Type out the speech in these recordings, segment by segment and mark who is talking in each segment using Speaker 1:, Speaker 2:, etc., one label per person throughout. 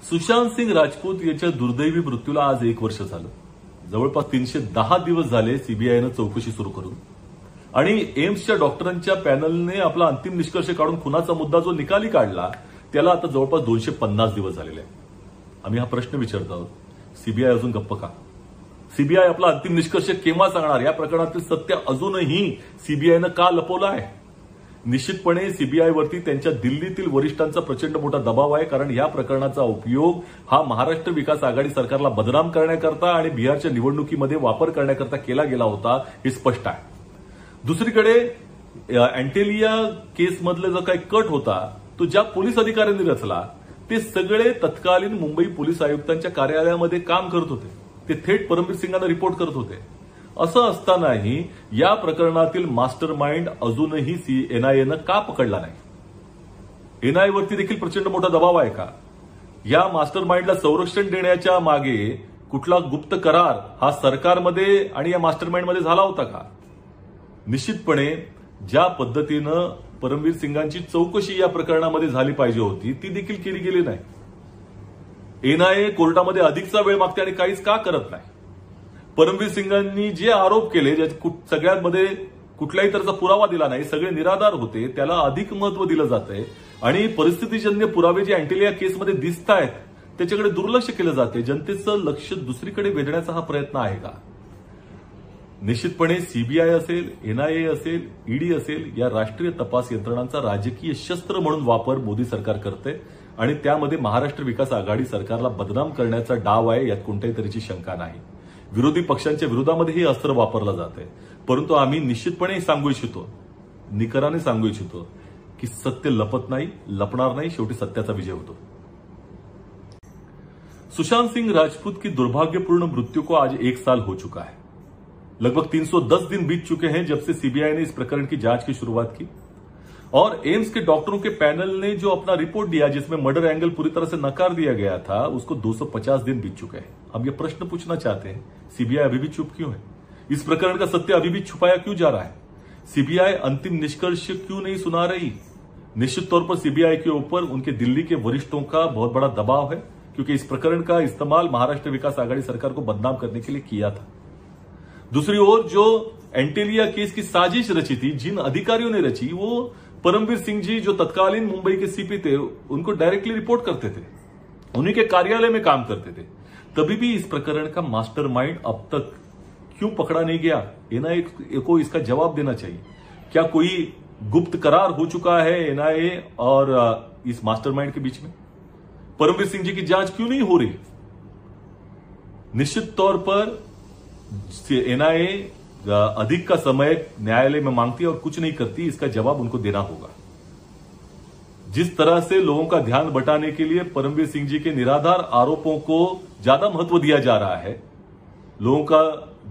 Speaker 1: सुशांत सिंग राजपूत याच्या दुर्दैवी मृत्यूला आज 1 वर्ष झालं. जवळपास 310 दिवस झाले सीबीआयनं चौकशी सुरू करून आणि एम्सच्या डॉक्टरांच्या पॅनलने आपला अंतिम निष्कर्ष काढून खुनाचा मुद्दा जो निकाली काढला त्याला आता जवळपास 250 दिवस झालेले आहेत. आम्ही हा प्रश्न विचारत आहोत, सीबीआय अजून गप्प का? सीबीआय आपला अंतिम निष्कर्ष केव्हा सांगणार? या प्रकरणातील सत्य अजूनही सीबीआयनं का लपवलं आहे? निश्चितपणे सीबीआयवरती त्यांच्या दिल्लीतील वरिष्ठांचा प्रचंड मोठा दबाव आहे, कारण या प्रकरणाचा उपयोग हा महाराष्ट्र विकास आघाडी सरकारला बदनाम करण्याकरता आणि बिहारच्या निवडणुकीमध्ये वापर करण्याकरता केला गेला होता हे स्पष्ट आहे. दुसरीकडे अँटेलिया केसमधला जो काही कट होता तो ज्या पोलीस अधिकाऱ्यांनी रचला ते सगळे तत्कालीन मुंबई पोलीस आयुक्तांच्या कार्यालयामध्ये काम करत होते. ते थेट परमबीर सिंगांना रिपोर्ट करत होते. असं असतानाही या प्रकरणातील मास्टर माइंड अजूनही एनआयएनं का पकडला नाही? एनआयएवरती देखील प्रचंड मोठा दबाव आहे का? या मास्टर माइंडला संरक्षण देण्याच्या मागे कुठला गुप्त करार हा सरकारमध्ये आणि या मास्टर माइंडमध्ये झाला होता का? निश्चितपणे ज्या पद्धतीनं परमबीर सिंगांची चौकशी या प्रकरणामध्ये झाली पाहिजे होती ती देखील केली गेली नाही. एनआयए कोर्टामध्ये अधिकचा वेळ मागते आणि काहीच का करत नाही? परमबीर सिंगांनी जे आरोप केले सगळ्यांमध्ये कुठल्याही तऱ्हेचा पुरावा दिला नाही, सगळे निराधार होते, त्याला अधिक महत्व दिलं जातंय आणि परिस्थितीजन्य पुरावे जे अँटेलिया केसमध्ये दिसत आहेत त्याच्याकडे दुर्लक्ष केलं जाते. जनतेचं लक्ष दुसरीकडे वेधण्याचा हा प्रयत्न आहे का? निश्चितपणे सीबीआय असेल, एनआयए असेल, ईडी असेल या राष्ट्रीय तपास यंत्रणांचा राजकीय शस्त्र म्हणून वापर मोदी सरकार करते आणि त्यामध्ये महाराष्ट्र विकास आघाडी सरकारला बदनाम करण्याचा डाव आहे, यात कोणत्याही तऱ्हेची शंका नाही. विरोधी पक्षांच्या विरोधामध्ये हे अस्त्र वापरलं जाते. परंतु आम्ही निश्चितपणे सांगू इच्छितो, निकराने सांगू इच्छितो की सत्य लपत नाही, लपणार नाही, शेवटी सत्याचा विजय होतो. सुशांत सिंह राजपूत की दुर्भाग्यपूर्ण मृत्यु को आज 1 साल हो चुका है. लगभग 310 दिन बीत चुके हैं जब से सीबीआई ने इस प्रकरण की जांच की शुरुआत की और एम्स के डॉक्टरों के पैनल ने जो अपना रिपोर्ट दिया जिसमें मर्डर एंगल पूरी तरह से नकार दिया गया था उसको 250 दिन बीत चुके हैं. हम ये प्रश्न पूछना चाहते हैं, सीबीआई अभी भी चुप क्यों है? इस प्रकरण का सत्य अभी भी छुपाया क्यों जा रहा है? सीबीआई अंतिम निष्कर्ष क्यों नहीं सुना रही? निश्चित तौर पर सीबीआई के ऊपर उनके दिल्ली के वरिष्ठों का बहुत बड़ा दबाव है, क्योंकि इस प्रकरण का इस्तेमाल महाराष्ट्र विकास आघाड़ी सरकार को बदनाम करने के लिए किया था. दूसरी ओर जो एंटेलिया केस की साजिश रची थी, जिन अधिकारियों ने रची, वो परमबीर सिंह जी जो तत्कालीन मुंबई के सीपी थे उनको डायरेक्टली रिपोर्ट करते थे, उन्हीं के कार्यालय में काम करते थे. तभी भी इस प्रकरण का मास्टरमाइंड अब तक क्यों पकड़ा नहीं गया? एनआईए को इसका जवाब देना चाहिए. क्या कोई गुप्त करार हो चुका है एनआईए और इस मास्टरमाइंड के बीच में? परमबीर सिंह जी की जांच क्यों नहीं हो रही? निश्चित तौर पर एनआईए अधिक का समय न्यायालय में मांगती है और कुछ नहीं करती, इसका जवाब उनको देना होगा. जिस तरह से लोगों का ध्यान बटाने के लिए परमबीर सिंह जी के निराधार आरोपों को ज्यादा महत्व दिया जा रहा है, लोगों का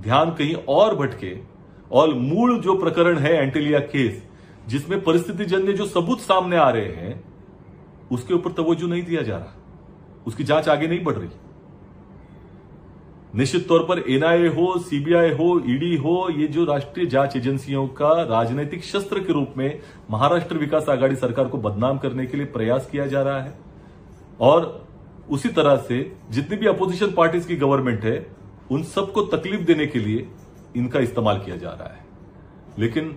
Speaker 1: ध्यान कहीं और भटके और मूल जो प्रकरण है एंटेलिया केस जिसमें परिस्थितिजन्य जो सबूत सामने आ रहे हैं उसके ऊपर तवज्जो नहीं दिया जा रहा, उसकी जांच आगे नहीं बढ़ रही. निश्चित तौर पर एनआईए हो, सीबीआई हो, ईडी हो, ये जो राष्ट्रीय जांच एजेंसियों का राजनीतिक शस्त्र के रूप में महाराष्ट्र विकास आघाड़ी सरकार को बदनाम करने के लिए प्रयास किया जा रहा है और उसी तरह से जितनी भी अपोजिशन पार्टीज की गवर्नमेंट है उन सबको तकलीफ देने के लिए इनका इस्तेमाल किया जा रहा है. लेकिन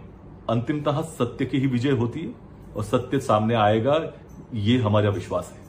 Speaker 1: अंतिमतः सत्य की ही विजय होती है और सत्य सामने आएगा, ये हमारा विश्वास है.